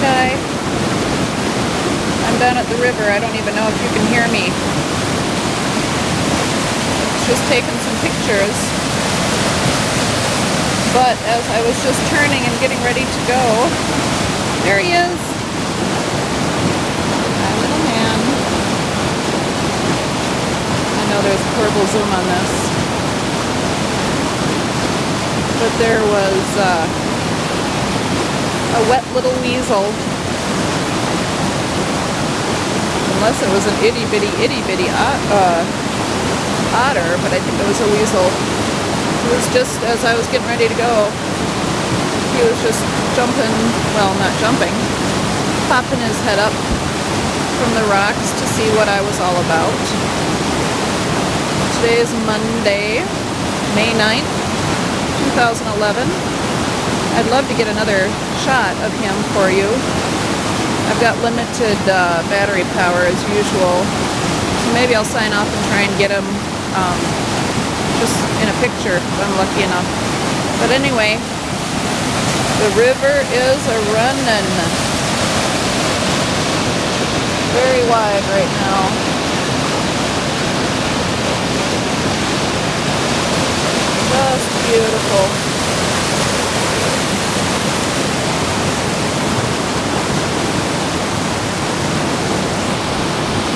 sky. I'm down at the river. I don't even know if you can hear me. Just taking some pictures. But as I was just turning and getting ready to go, there he is. My little man. I know there's horrible zoom on this. But there was a wet little weasel. Unless it was an itty bitty otter, but I think it was a weasel. It was just as I was getting ready to go, he was just jumping, well, not jumping, popping his head up from the rocks to see what I was all about. Today is Monday, May 9th, 2011. I'd love to get another shot of him for you. I've got limited battery power as usual, so maybe I'll sign off and try and get him just in a picture if I'm lucky enough. But anyway, the river is a-runnin'. Very wide right now. Just beautiful.